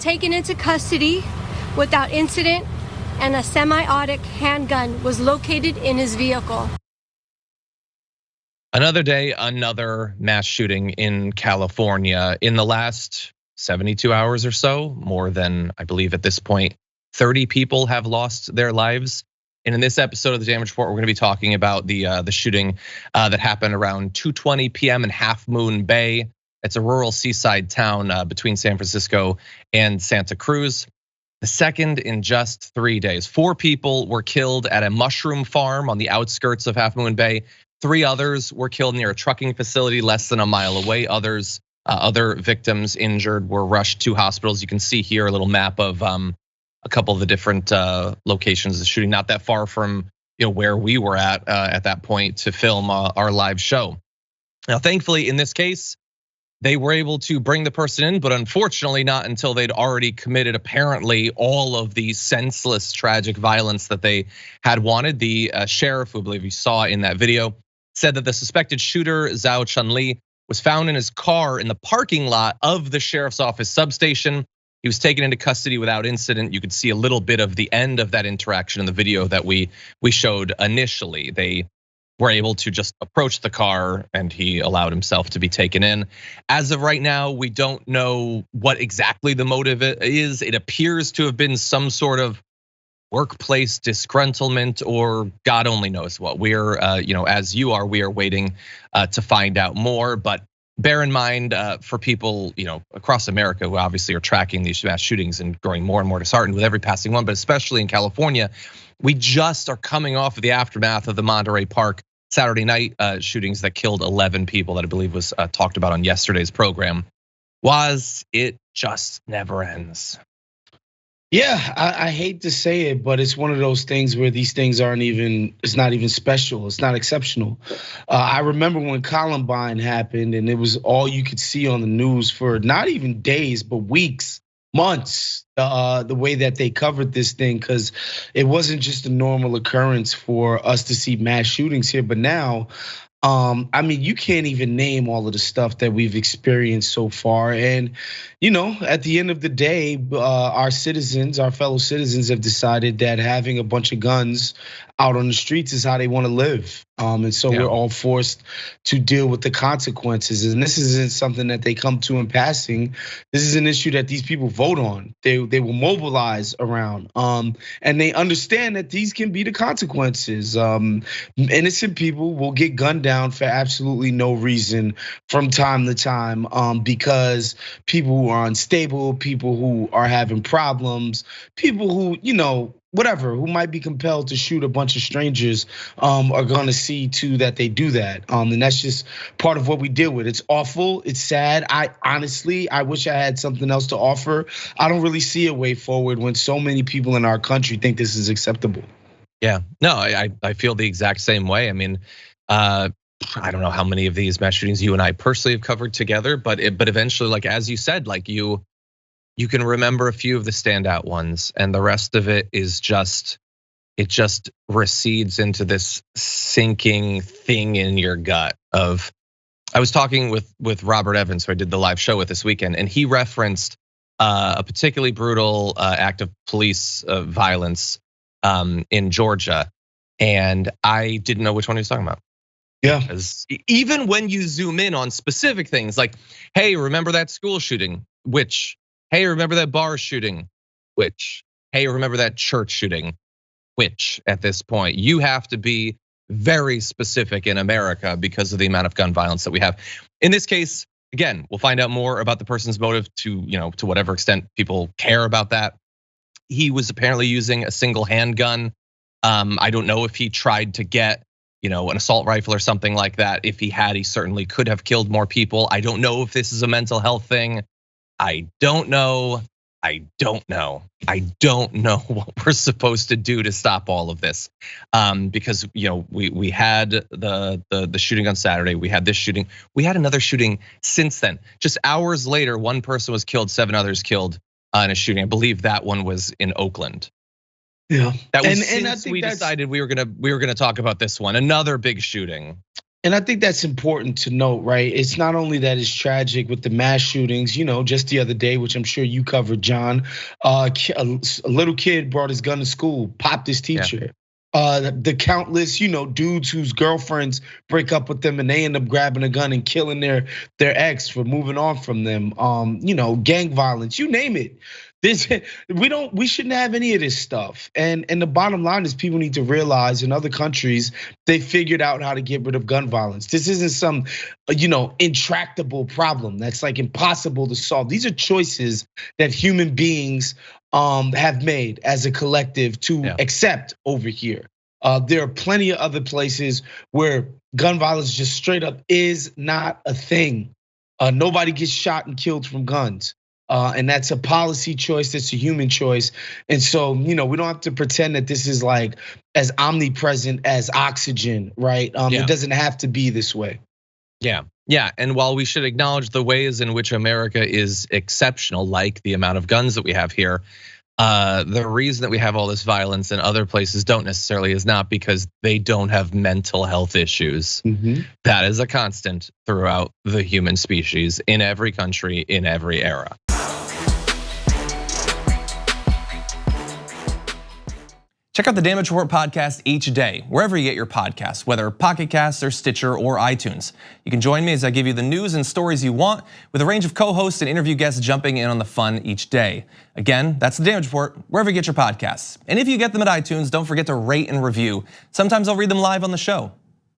taken into custody without incident, and a semi-automatic handgun was located in his vehicle. Another day, another mass shooting in California. In the last 72 hours or so, more than, I believe at this point, 30 people have lost their lives. And in this episode of the Damage Report, we're gonna be talking about the shooting that happened around 2:20 p.m. in Half Moon Bay. It's a rural seaside town between San Francisco and Santa Cruz. The second in just 3 days. 4 people were killed at a mushroom farm on the outskirts of Half Moon Bay. 3 others were killed near a trucking facility less than a mile away. Other victims injured were rushed to hospitals. You can see here a little map of a couple of the different locations of the shooting, not that far from where we were at that point to film our live show. Now, thankfully, in this case, they were able to bring the person in, but unfortunately not until they'd already committed apparently all of the senseless, tragic violence that they had wanted. The sheriff, who I believe you saw in that video, said that the suspected shooter, Zhao Chunli, was found in his car in the parking lot of the sheriff's office substation. He was taken into custody without incident. You could see a little bit of the end of that interaction in the video that we showed initially. They were able to just approach the car and he allowed himself to be taken in. As of right now, we don't know what exactly the motive is. It appears to have been some sort of workplace disgruntlement or God only knows what. We're, as you are, we are waiting to find out more. But bear in mind, for people across America who obviously are tracking these mass shootings and growing more and more disheartened with every passing one, but especially in California, we just are coming off of the aftermath of the Monterey Park Saturday night shootings that killed 11 people that I believe was talked about on yesterday's program. It just never ends. Yeah, I hate to say it, but it's one of those things where these things it's not even special, it's not exceptional. I remember when Columbine happened and it was all you could see on the news for not even days, but weeks, months, the way that they covered this thing, because it wasn't just a normal occurrence for us to see mass shootings here, but now, I mean, you can't even name all of the stuff that we've experienced so far. And, at the end of the day, our fellow citizens have decided that having a bunch of guns out on the streets is how they want to live. And so we're all forced to deal with the consequences. And this isn't something that they come to in passing. This is an issue that these people vote on. They will mobilize around. And they understand that these can be the consequences. Innocent people will get gunned down for absolutely no reason from time to time, because people who are unstable, people who are having problems, people who, whatever, who might be compelled to shoot a bunch of strangers, are gonna see to that they do that. And that's just part of what we deal with. It's awful, it's sad. I wish I had something else to offer. I don't really see a way forward when so many people in our country think this is acceptable. Yeah, no, I feel the exact same way. I mean, I don't know how many of these mass shootings you and I personally have covered together, but eventually, like as you said, like you can remember a few of the standout ones, and the rest of it is just recedes into this sinking thing in your gut of. I was talking with Robert Evans, who I did the live show with this weekend, and he referenced a particularly brutal act of police violence in Georgia, and I didn't know which one he was talking about. Yeah, because even when you zoom in on specific things like, hey, remember that school shooting? Which, hey, remember that bar shooting? Which, hey, remember that church shooting? Which, at this point, you have to be very specific in America because of the amount of gun violence that we have. In this case, again, we'll find out more about the person's motive to whatever extent people care about that. He was apparently using a single handgun. I don't know if he tried to get an assault rifle or something like that. If he had, he certainly could have killed more people. I don't know if this is a mental health thing. I don't know what we're supposed to do to stop all of this. Because we had the shooting on Saturday, we had this shooting, we had another shooting since then. Just hours later, one person was killed, 7 others killed in a shooting. I believe that one was in Oakland. Yeah, that was since we decided we were gonna talk about this one. Another big shooting. And I think that's important to note, right? It's not only that it's tragic with the mass shootings, just the other day, which I'm sure you covered, John. A little kid brought his gun to school, popped his teacher. The countless, dudes whose girlfriends break up with them and they end up grabbing a gun and killing their ex for moving on from them. Gang violence, you name it. We shouldn't have any of this stuff. And the bottom line is people need to realize in other countries, they figured out how to get rid of gun violence. This isn't some, intractable problem that's like impossible to solve. These are choices that human beings have made as a collective to accept over here. There are plenty of other places where gun violence just straight up is not a thing. Nobody gets shot and killed from guns. And that's a policy choice, that's a human choice. And so, we don't have to pretend that this is like as omnipresent as oxygen, right? It doesn't have to be this way. Yeah, and while we should acknowledge the ways in which America is exceptional, like the amount of guns that we have here, the reason that we have all this violence in other places is not because they don't have mental health issues. That is a constant throughout the human species in every country, in every era. Check out the Damage Report podcast each day, wherever you get your podcasts, whether Pocket Casts or Stitcher or iTunes. You can join me as I give you the news and stories you want, with a range of co-hosts and interview guests jumping in on the fun each day. Again, that's the Damage Report, wherever you get your podcasts. And if you get them at iTunes, don't forget to rate and review. Sometimes I'll read them live on the show.